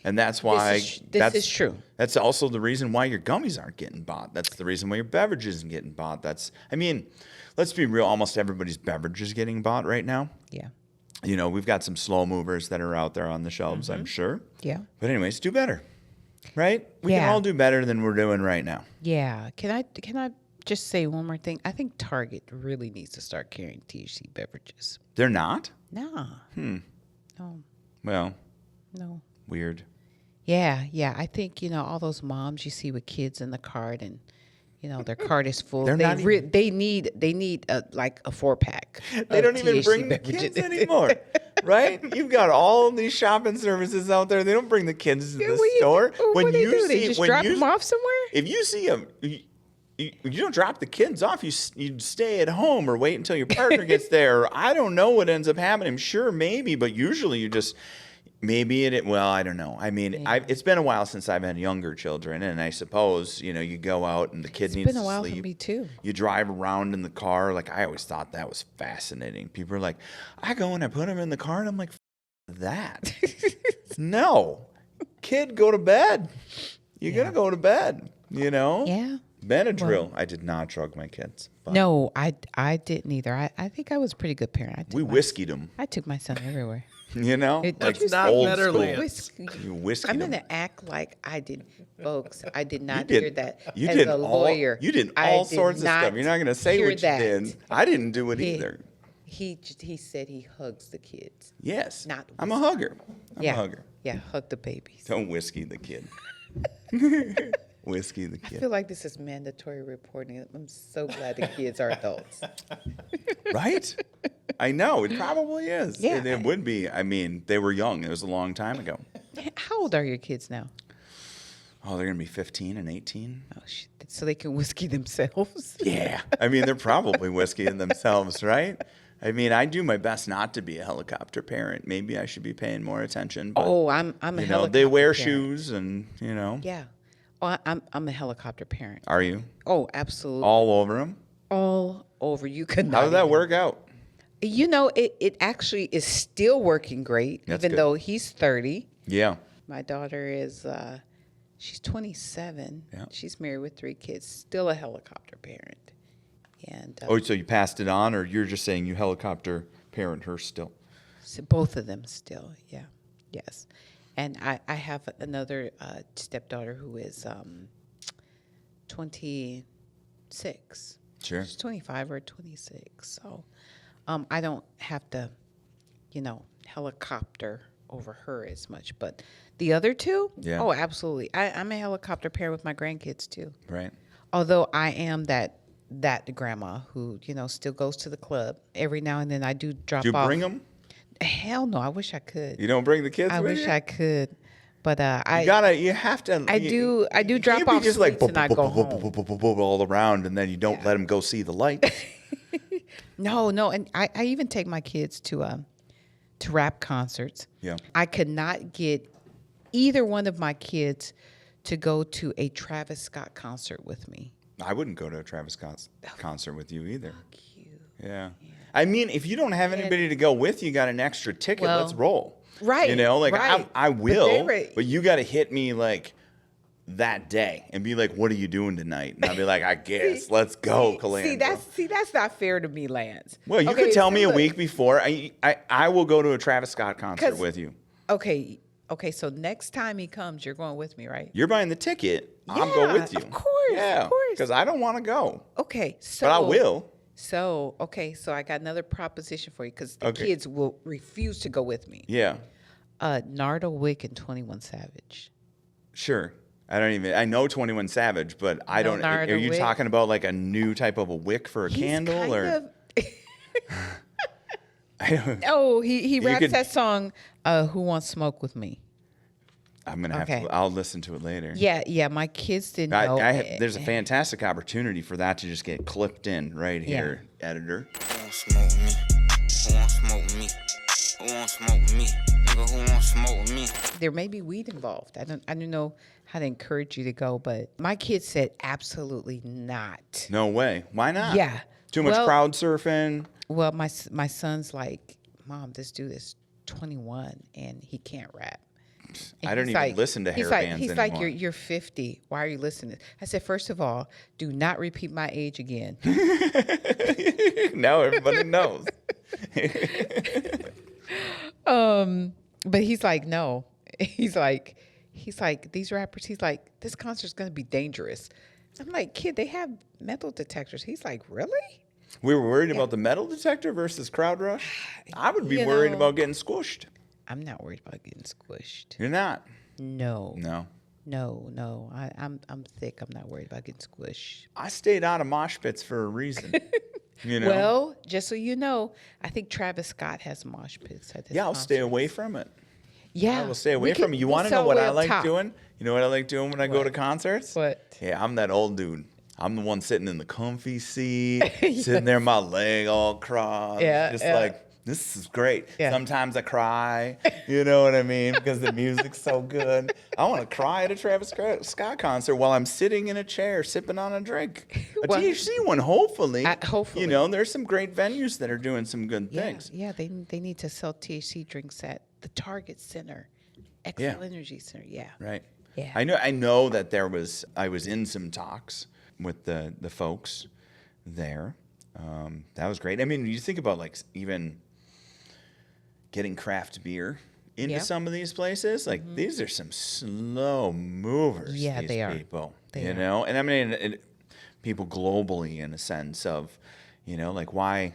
And that's why This is true. That's also the reason why your gummies aren't getting bought. That's the reason why your beverage isn't getting bought. Let's be real, almost everybody's beverage is getting bought right now. Yeah. You know, we've got some slow movers that are out there on the shelves, I'm sure. Yeah. But anyways, do better. Right? We can Yeah. all do better than we're doing right now. Yeah. Can I just say one more thing? I think Target really needs to start carrying THC beverages. They're not? Nah. No. Well, No. weird. Yeah. I think all those moms you see with kids in the cart, and their cart is full. They're not even- they need like a 4-pack. They don't even bring the kids anymore, right? You've got all of these shopping services out there. They don't bring the kids to the store. What do they do? They just drop them off somewhere? If you see them, you don't drop the kids off. You stay at home or wait until your partner gets there. Or I don't know what ends up happening. Sure, maybe, but usually you just. Well, I don't know. I mean, it's been a while since I've had younger children, and I suppose, you go out and the kid needs to sleep. It's been a while for me, too. You drive around in the car. Like, I always thought that was fascinating. People are like, I go and I put him in the car, and I'm like, that. No. Kid, go to bed. You're going to go to bed, Yeah. Benadryl. I did not drug my kids. But No, I didn't either. I think I was a pretty good parent. we whiskeyed them, I took my son everywhere. That's not old better, school. Lance. You whiskeyed I'm them. going to act like I did, folks. I did not did- hear that you as did a all- lawyer. you did I all sorts of stuff. You're not going to say hear what you that. did. I didn't do it He- either. He said he hugs the kids. Yes. Not I'm a hugger. I'm a hugger. Yeah, hug the babies. Don't whiskey the kid. Whiskey the I kid. feel like this is mandatory reporting. I'm so glad the kids are adults. Right? I know. It probably is. Yeah. And it would be. I mean, they were young. It was a long time ago. How old are your kids now? Oh, they're going to be 15 and 18. Oh, shit. So they can whiskey themselves. Yeah. I mean, they're probably whiskeying themselves, right? I mean, I do my best not to be a helicopter parent. Maybe I should be paying more attention. But, Oh, I'm a helicopter they wear parent. shoes and, Yeah. Oh, I'm a helicopter parent. Are you? Oh, absolutely. All over them? All over. You could not. How did that even- work out? It actually is still working great, That's even good. though he's 30. Yeah. My daughter is, she's 27. Yeah. She's married with 3 kids, still a helicopter parent. And Oh, so you passed it on, or you're just saying you helicopter parent her still? so both of them still, yeah, yes. And I have another stepdaughter who is 26. Sure. She's 25 or 26. So I don't have to, helicopter over her as much. But the other 2, Yeah. oh, absolutely. I'm a helicopter parent with my grandkids too. Right. Although I am that grandma who, still goes to the club. Every now and then I do drop Do you off. bring them? Hell no, I wish I could. You don't bring the kids I with wish you? I could. But You have to. I do you drop can't be off just like sweets and I go home. all around, and then you don't let them go see the light. No, and I even take my kids to rap concerts. Yeah. I could not get either one of my kids to go to a Travis Scott concert with me. I wouldn't go to a Travis Scott concert with you either. Cute. Yeah. I mean, if you don't have anybody to go with, you got an extra ticket. Well, let's roll. right, right. I But will, they were- but you got to hit me like that day and be like, "What are you doing tonight?" And I'll be like, "I guess let's go, Calandra." That's not fair to me, Lance. Well, you Okay, could tell so me a look. week before. I will go to a Travis Scott concert 'Cause- with you. Okay, so next time he comes, you're going with me, right? You're buying the ticket. I'll go Yeah, with you. of course, Yeah, of course. because I don't want to go, Okay, so but I will. So I got another proposition for you because the Okay. kids will refuse to go with me. Yeah, Nardo Wick and 21 Savage. sure. I know 21 Savage, but I No, don't. Nardo Are you wick. talking about like a new type of a wick for a candle, kind or? of- I don't, Oh, he raps could- that song, Who Wants Smoke With Me? I'm gonna have Okay. to. I'll listen to it later. Yeah, my kids didn't know. There's a fantastic opportunity for that to just get clipped in right here, editor. Who won't smoke with me? Who won't smoke with me? Who won't smoke with me? nigga who won't smoke with me. There may be weed involved. I don't know how to encourage you to go, but my kid said absolutely not. No way. Why not? Yeah. Too much Well- crowd surfing. Well, my son's like, Mom, this dude is 21 and he can't rap. And I don't he's even listen to hair bands He's anymore. like, you're 50. Why are you listening? I said, first of all, do not repeat my age again. Now everybody knows. But he's like, no. He's like, these rappers, he's like, this concert's going to be dangerous. I'm like, kid, they have metal detectors. He's like, really? We were worried about the metal detector versus crowd rush. I would be You worried know- about getting squished. I'm not worried about getting squished. You're not. No. No. No. I'm thick. I'm not worried about getting squished. I stayed out of mosh pits for a reason. You know? Well, just so you know, I think Travis Scott has mosh pits at his yeah, I'll stay concerts. away from it. Yeah. I will stay we away from could- it. You we'll want to know sell what way I up like top. doing? You know what I like doing when I go to concerts? What? Yeah, I'm that old dude. I'm the one sitting in the comfy seat, sitting there, my leg all crossed. Yeah, just yeah. like, this is great. Yeah. Sometimes I cry, you know what I mean? Because the music's so good. I want to cry at a Travis Scott concert while I'm sitting in a chair sipping on a drink. A Well, THC one, hopefully. hopefully. You know, there's some great venues that are doing some good Yeah, things. yeah. They need to sell THC drinks at the Target Center, Excel Yeah. Energy Center. Yeah. Right. Yeah. I know that I was in some talks with the folks there. That was great. I mean, you think about like even getting craft beer into Yeah. some of these places. Like these are some slow movers. Yeah, these they are. people. They you are. know, and I mean, people globally in a sense of, you know, like why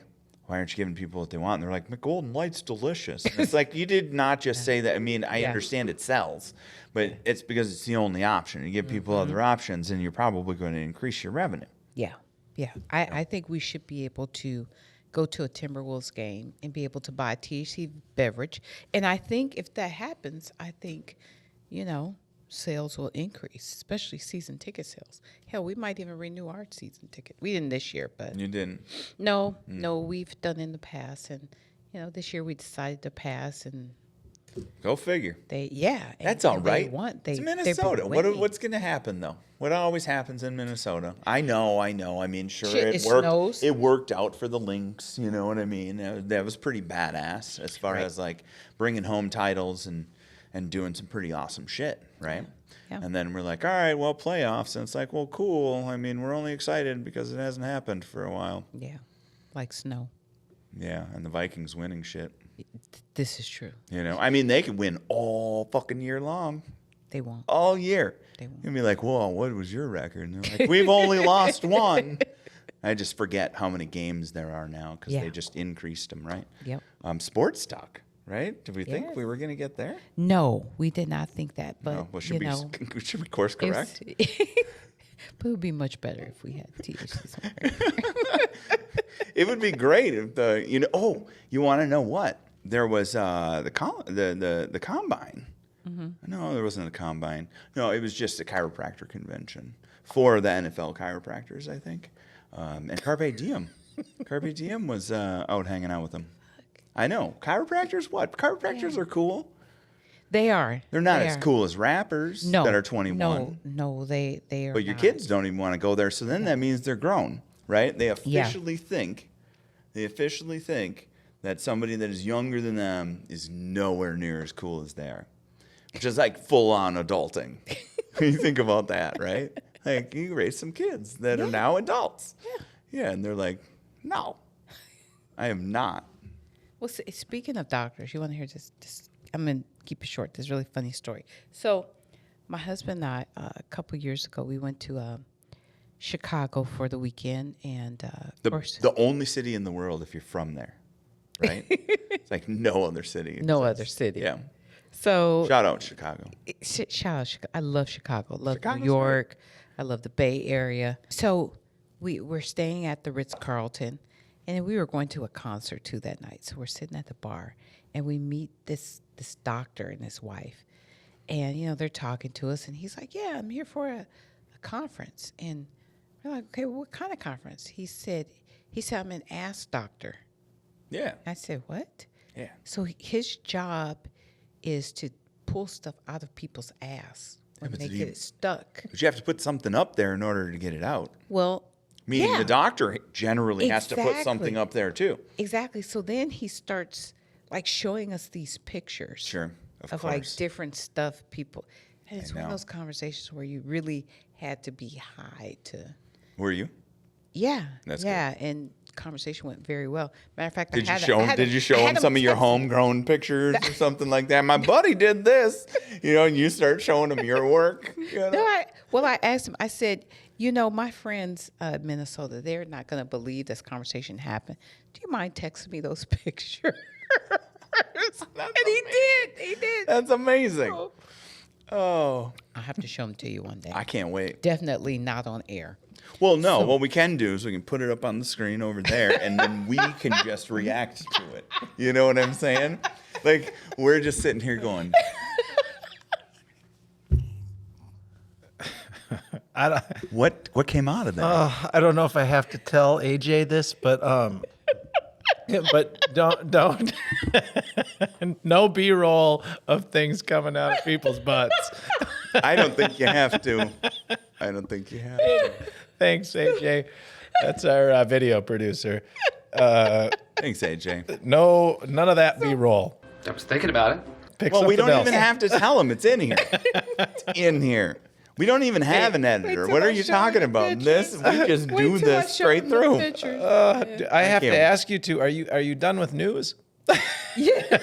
aren't you giving people what they want? And they're like, Golden Light's delicious. And it's like, you did not just say that. I mean, I Yeah. understand it sells, but it's because it's the only option. You give people other options, and you're probably going to increase your revenue. Yeah. Yeah. I think we should be able to go to a Timberwolves game and be able to buy a THC beverage. And I think if that happens, I think, you know, sales will increase, especially season ticket sales. Hell, we might even renew our season ticket. We didn't this year, but You didn't. no, we've done in the past. And, you know, this year we decided to pass and Go figure. and That's all right. They want, it's they've Minnesota. been winning. What's going to happen though? What always happens in Minnesota? I know. I mean, sure, Shit, it it worked. snows. It worked out for the Lynx. You know what I mean? That was pretty badass as far Right. as like bringing home titles and doing some pretty awesome shit, right? Yeah. And then we're like, all right, well, playoffs, and it's like, well, cool. I mean, we're only excited because it hasn't happened for a while. Yeah, like snow. Yeah, and the Vikings winning shit. This is true. You know, I mean, they could win all fucking year long. They won't. All year. They won't. You'd be like, whoa, what was your record? And they're like, we've only lost one. I just forget how many games there are now because Yeah. they just increased them, right? Yep. Sports talk, right? Did we think Yes. we were going to get there? No, we did not think that, but No. Well, you know, should we course correct? but it would be much better if we had THC somewhere. It would be great if you want to know what? There was the combine. Mm-hmm. No, there wasn't a combine. No, it was just a chiropractor convention for the NFL chiropractors, I think. And Carpe Diem. Carpe Diem was out hanging out with them. I know. Chiropractors, what? Chiropractors are cool. They are. They're not They as are. cool as rappers No, that are 21. No, they are. But your not. kids don't even want to go there, so then that means they're grown, right? They officially think that somebody that is younger than them is nowhere near as cool as they are, which is like full on adulting. You think about that, right? Like you raise some kids that are now adults. Yeah, and they're like, no, I am not. Well, speaking of doctors, you want to hear this? I'm gonna keep it short. This is a really funny story. So, my husband and I, a couple years ago, we went to Chicago for the weekend, and of course, The only city in the world if you're from there, right? It's like no other city. no exists. other city. Yeah. So Shout out Chicago. shout out Chicago. I love Chicago. I love Chicago's New York. I love the Bay Area. So we're staying at the Ritz-Carlton, and we were going to a concert too that night. So we're sitting at the bar, and we meet this doctor and his wife, and you know they're talking to us, and he's like, "Yeah, I'm here for a conference," and we're like, "Okay, well, what kind of conference?" He said, "I'm an ass doctor." Yeah. I said, "What?" Yeah. So his job is to pull stuff out of people's ass when but they do get you- it stuck. But you have to put something up there in order to get it out. Well, Meaning yeah, the doctor generally has to put something Exactly. up there too. exactly. So then he starts like showing us these pictures. Sure, of like course. different stuff people. And it's one of know. those conversations where you really had to be high to. Were you? Yeah, That's yeah, and conversation went very well. Matter of fact, Did I you had show him? Did you show him some of your homegrown pictures or something like that? My buddy did this, and you start showing him your work. No, I asked him. I said, my friends in Minnesota, they're not going to believe this conversation happened. Do you mind texting me those pictures? And he did. He did. That's amazing. Oh, I'll have to show them to you one day. I can't wait. Definitely not on air. Well, no, what we can do is we can put it up on the screen over there, and then we can just react to it. You know what I'm saying? Like, we're just sitting here going, what came out of that? I don't know if I have to tell AJ this, but but don't no B-roll of things coming out of people's butts. I don't think you have to. I don't think you have to. Thanks, AJ. That's our video producer. Thanks, AJ. No, none of that B-roll. I was thinking about it. Picks Well, up we the don't bells. even have to tell him it's in here. It's in here. We don't even have an editor. till What are I you show him talking the about? pictures. We just do this straight through. I have you. to ask you two. Are you done with news?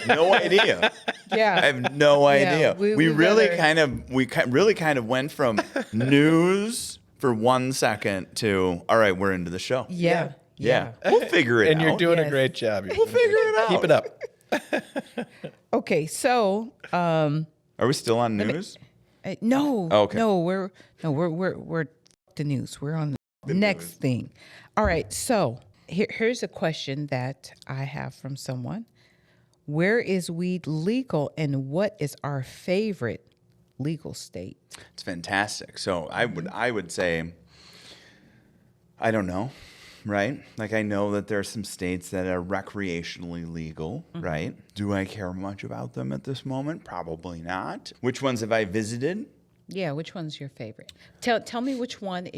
No idea. Yeah. I have no idea. we really better- really kind of went from news for 1 second to all right, we're into the show. Yeah. Yeah. We'll figure it And out. you're doing a Yes. great job. We'll figure it out. Keep it up. Okay, so Are we still on news? no, Okay. no, we're the news. We're on the next thing. All right, so here's a question that I have from someone. Where is weed legal, and what is our favorite legal state? It's fantastic. So I would say, I don't know, right? Like I know that there are some states that are recreationally legal, right? Do I care much about them at this moment? Probably not. Which ones have I visited? Yeah, which one's your favorite? Tell me which ones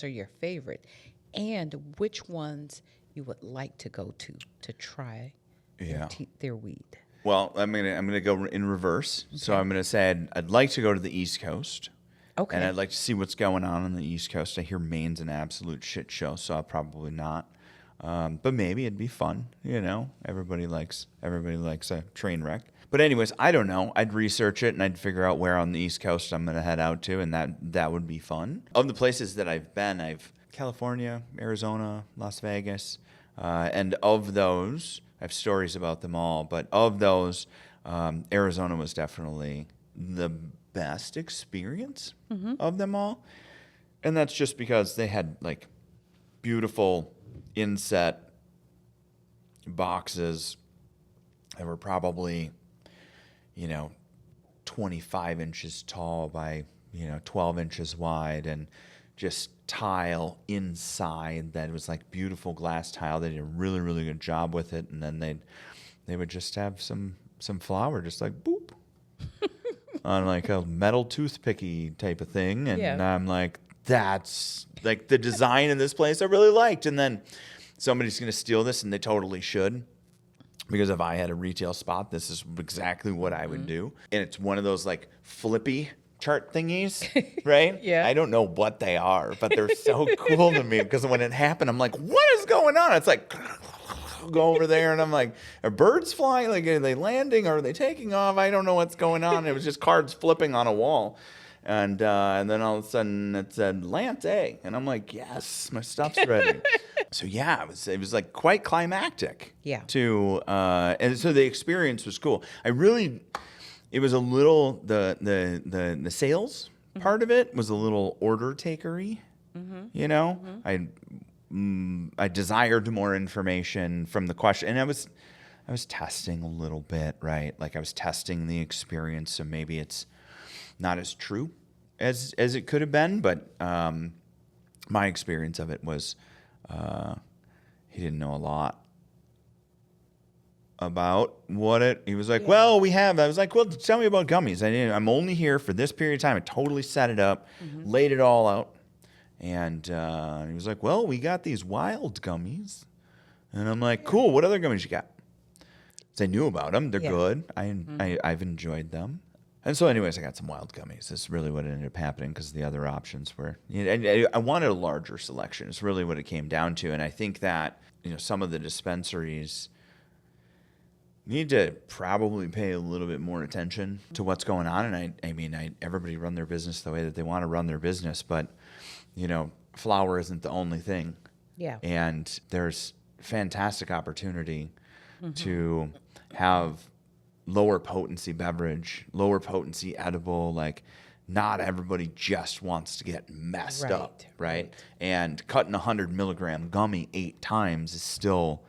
are your favorite, and which ones you would like to go to try Yeah. their weed. Well, I'm gonna go in reverse. So I'm gonna say I'd like to go to the East Coast. Okay. And I'd like to see what's going on the East Coast. I hear Maine's an absolute shit show, so I'll probably not. But maybe it'd be fun, Everybody likes a train wreck. But anyways, I don't know. I'd research it and I'd figure out where on the East Coast I'm gonna head out to, and that would be fun. Of the places that I've been, I've California, Arizona, Las Vegas, and of those, I have stories about them all. But of those, Arizona was definitely the best experience of them all. And that's just because they had like beautiful inset boxes that were probably 25 inches tall by 12 inches wide, and just tile inside that was like beautiful glass tile. They did a really, really good job with it. And then they would just have some flour just like boop on like a metal toothpicky type of thing. And Yeah. I'm like, that's like the design in this place I really liked. And then somebody's going to steal this, and they totally should. Because if I had a retail spot, this is exactly what I would do. And it's one of those like flippy chart thingies, right? Yeah. I don't know what they are, but they're so cool to me, because when it happened, I'm like, what is going on? It's like, go over there, and I'm like, are birds flying? Like, are they landing? Are they taking off? I don't know what's going on. It was just cards flipping on a wall. And then all of a sudden it said Lance A. And I'm like, yes, my stuff's ready. So yeah, it was like quite climactic. Yeah. And so the experience was cool. It was a little, the sales part of it was a little order takery, I desired more information from the question, and I was testing a little bit, right? Like I was testing the experience, so maybe it's not as true as it could have been, but my experience of it was he didn't know a lot. about he was like, well, we have. I was like, well, tell me about gummies. I'm only here for this period of time. I totally set it up, laid it all out. And he was like, well, we got these wild gummies. And I'm like, cool. What other gummies you got? So I knew about them. They're good. I've enjoyed them. And so anyways, I got some wild gummies. That's really what ended up happening because the other options were, I wanted a larger selection. It's really what it came down to. And I think that, some of the dispensaries need to probably pay a little bit more attention to what's going on. And everybody run their business the way that they want to run their business, but flower isn't the only thing. Yeah. And there's fantastic opportunity to have lower potency beverage, lower potency edible. Like, not everybody just wants to get messed up, right? And cutting 100 milligram gummy 8 times is still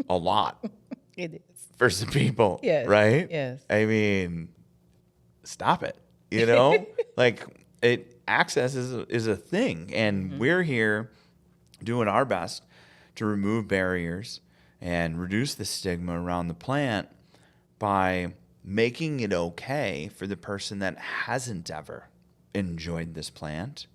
a lot. It is. For some people, Yes, right? yes. I mean, stop it. Like, access is a thing, and we're here doing our best to remove barriers and reduce the stigma around the plant by making it okay for the person that hasn't ever enjoyed this plant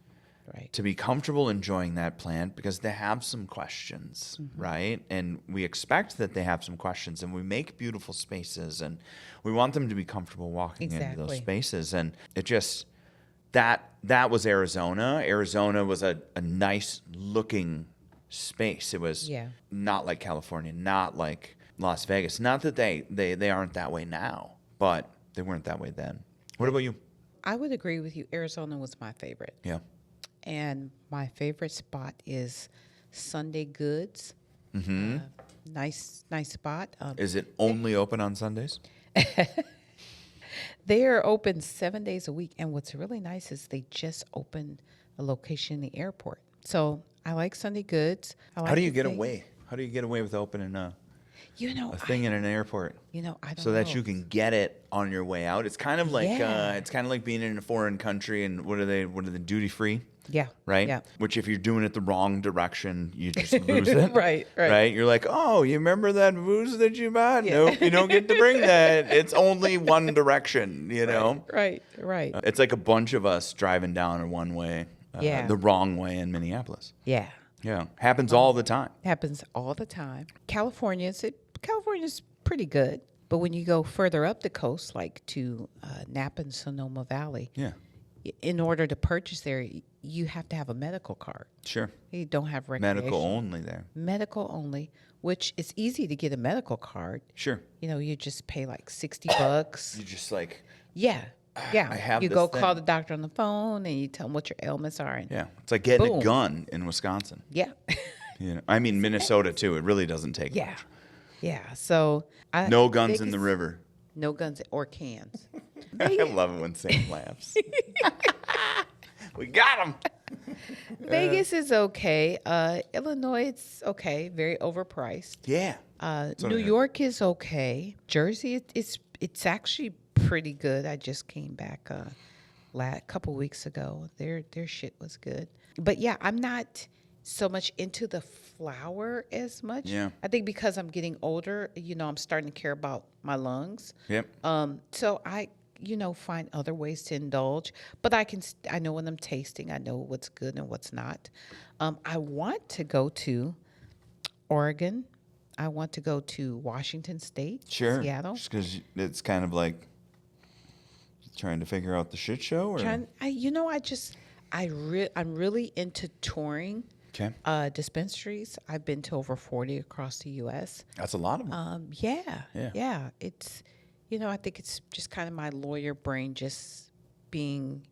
to be comfortable enjoying that plant because they have some questions, right? And we expect that they have some questions, and we make beautiful spaces, and we want them to be comfortable walking into those spaces. And it just, that was Arizona. Arizona was a nice looking space. It was not like California, not like Las Vegas. Not that they aren't that way now, but they weren't that way then. What about you? I would agree with you. Arizona was my favorite. Yeah. And my favorite spot is Sunday Goods. Nice spot. Is it only open on Sundays? They are open 7 days a week. And what's really nice is they just opened a location in the airport. So I like Sunday Goods. How do you get away? How do you get away with opening a thing in an airport? I don't know. So that you can get it on your way out. It's kind of like being in a foreign country and what are they duty free? Yeah. Right? Yeah. Which if you're doing it the wrong direction, you just lose it. Right. You're like, oh, you remember that booze that you bought? Nope, you don't get to bring that. It's only one direction, Right. It's like a bunch of us driving down a one-way, the wrong way in Minneapolis. Yeah. Yeah. Happens all the time. Happens all the time. California's pretty good. But when you go further up the coast, like to Napa and Sonoma Valley, in order to purchase there, you have to have a medical card. Sure. You don't have recreation. Medical only there. Medical only, which it's easy to get a medical card. Sure. You just pay like $60. You just like... Yeah. I have you this go thing. call the doctor on the phone and you tell them what your ailments are. And it's like getting boom. a gun in Wisconsin. Yeah. Minnesota too. It really doesn't take much. Yeah. So no guns in the river. No guns or cans. I love it when Sam laughs. We got him. Vegas is okay. Illinois, it's okay. Very overpriced. Yeah. New York is okay. Jersey, it's actually pretty good. I just came back a couple weeks ago. Their shit was good. But yeah, I'm not so much into the flower as much. Yeah. I think because I'm getting older, I'm starting to care about my lungs. Yep. So I find other ways to indulge, but I know when I'm tasting, I know what's good and what's not. I want to go to Oregon. I want to go to Washington State, Sure. Seattle. Just because it's kind of like trying to figure out the shit show, or I'm really into touring. Okay. Dispensaries. I've been to over 40 across the U.S. That's a lot of them. Yeah. It's, I think it's just kind of my lawyer brain just being,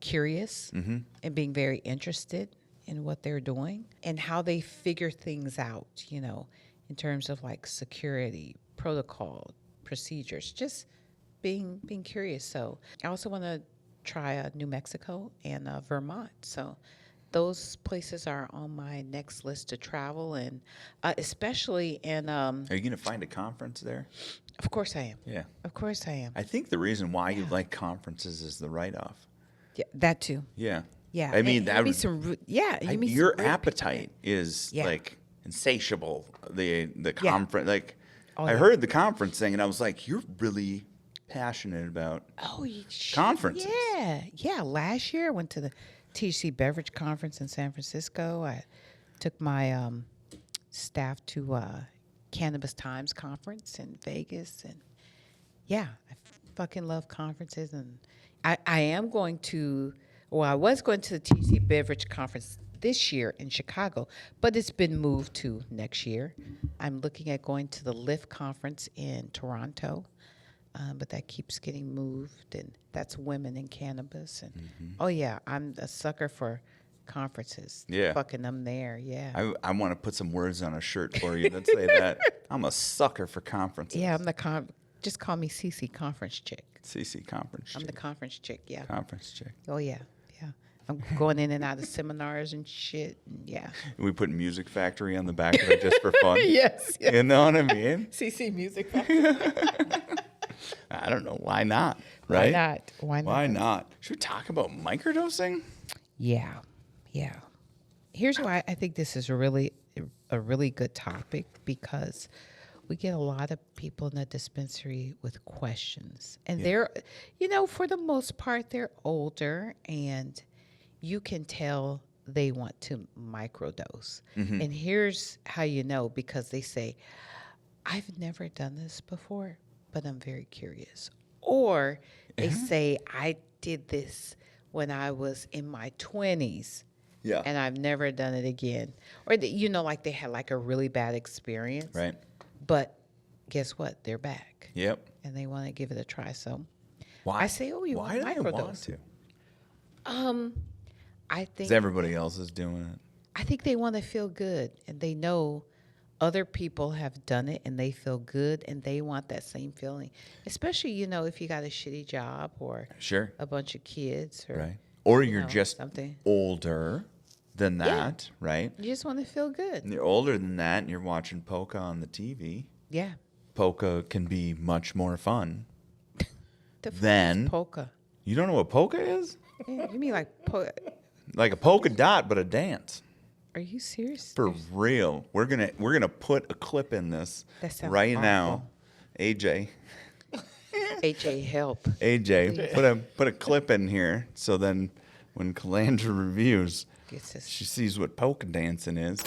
curious and being very interested in what they're doing and how they figure things out, in terms of like security, protocol, procedures, just being curious. So I also want to try New Mexico and Vermont. So those places are on my next list to travel, and especially in. Are you going to find a conference there? Of course I am. Yeah. Of course I am. I think the reason why you like conferences is the write-off. Yeah, that too. Yeah. Yeah. I mean, that would be some. your appetite is like insatiable. The conference, like I heard the conference thing, and I was like, you're really passionate about conferences. Yeah. Last year I went to the THC Beverage Conference in San Francisco. I took my staff to Cannabis Times Conference in Vegas, and yeah, I fucking love conferences. And I am going to, well, I was going to the THC Beverage Conference this year in Chicago, but it's been moved to next year. I'm looking at going to the LIFT conference in Toronto, but that keeps getting moved, and that's women in cannabis. And oh yeah, I'm a sucker for conferences. Yeah. Fucking them there. Yeah. I want to put some words on a shirt for you that say that. I'm a sucker for conferences. Yeah, I'm the just call me CC Conference Chick. CC conference I'm chick. the conference chick, yeah. Conference chick. Oh yeah. I'm going in and out of seminars and shit. And yeah. We put Music Factory on the back of it just for fun. Yes. You know what I mean? CC Music. I don't know. Why not? Right? Why not? Should we talk about microdosing? Yeah. Here's why I think this is a really good topic, because we get a lot of people in the dispensary with questions, and they're, for the most part, they're older, and you can tell they want to microdose. And here's how you know, because they say, I've never done this before, but I'm very curious. Or they say, I did this when I was in my 20s. Yeah. And I've never done it again. Or, like they had like a really bad experience. Right. But guess what? They're back. Yep. And they want to give it a try. So Why? I say, you why want do they microdose? want to? I think Because everybody else is doing it. I think they want to feel good, and they know other people have done it and they feel good, and they want that same feeling. Especially, if you got a shitty job or Sure. a bunch of kids, or Right. Or you're just something. older than that, right? You just want to feel good. And you're older than that, and you're watching polka on the TV. Yeah. Polka can be much more fun. The fuck Then- is polka. You don't know what polka is? Yeah, you mean like Like a polka dot, but a dance. Are you serious? For real. We're gonna put a clip in this That sounds right awful. now. AJ, help. put a clip in here, so then when Calandra reviews, Gets this. she sees what polka dancing is.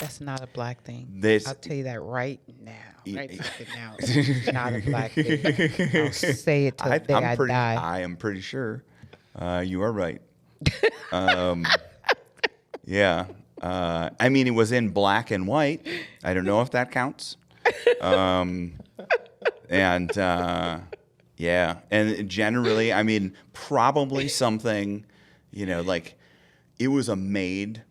That's not a black thing. This- I'll tell you that right now. Right E- fucking now. It's not a black thing. I'll say it till the day I die. I am pretty sure you are right. Yeah. I mean, it was in black and white. I don't know if that counts. Yeah. And generally, I mean, probably something, like it was a made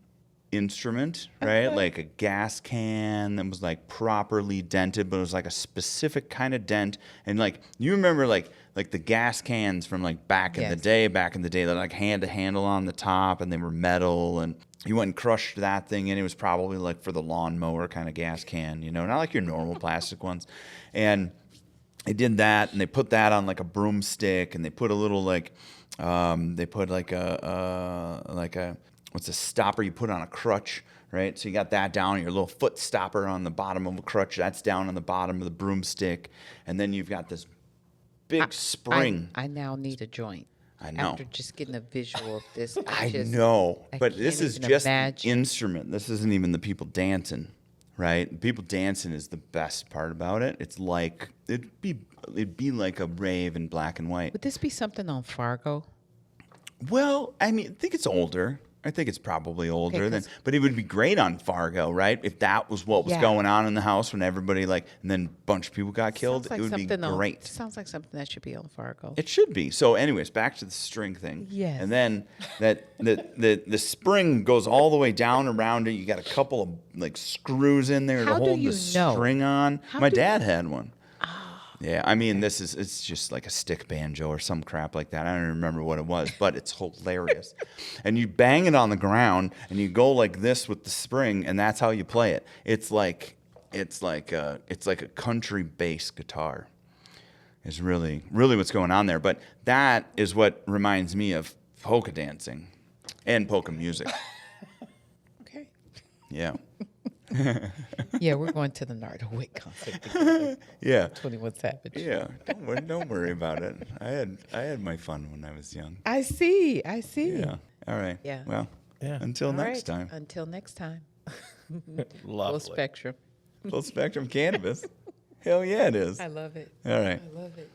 instrument, right? Like a gas can that was like properly dented, but it was like a specific kind of dent. And like, you remember like the gas cans from like back in the day, that like had a handle on the top and they were metal, and you went and crushed that thing, and it was probably like for the lawnmower kind of gas can, not like your normal plastic ones. And they did that, and they put that on like a broomstick, and they put a little like, what's a stopper you put on a crutch, right? So you got that down, your little foot stopper on the bottom of a crutch, that's down on the bottom of the broomstick. And then you've got this big spring. I now need a joint. I know. After just getting a visual of this. I know. I But this can't is even just the imagine. instrument. This isn't even the people dancing, right? People dancing is the best part about it. It's like, it'd be like a rave in black and white. Would this be something on Fargo? Well, I mean, I think it's older. I think it's probably older than, 'cause- but it would be great on Fargo, right? If that was what was Yeah. going on in the house when everybody and then a bunch of people got killed, Sounds like it would be something great. Sounds like something that should be on Fargo. It should be. So, anyways, back to the string thing. Yes. And then the spring goes all the way down around it. You got a couple of like screws in there How to do hold you the know? string on. How My do- dad had one. Yeah, I mean, it's just like a stick banjo or some crap like that. I don't remember what it was, but it's hilarious. And you bang it on the ground, and you go like this with the spring, and that's how you play it. It's like a country bass guitar. is really, really what's going on there. But that is what reminds me of polka dancing and polka music. Okay. Yeah. Yeah, we're going to the Nardwick concert together. Yeah. 21 Savage. Yeah. Don't worry about it. I had my fun when I was young. I see. Yeah. All right. Yeah. Well, Yeah. until All next right. time. Until next time. Lovely. Full spectrum. Full spectrum cannabis. Hell yeah, it is. I love it. All right. I love it.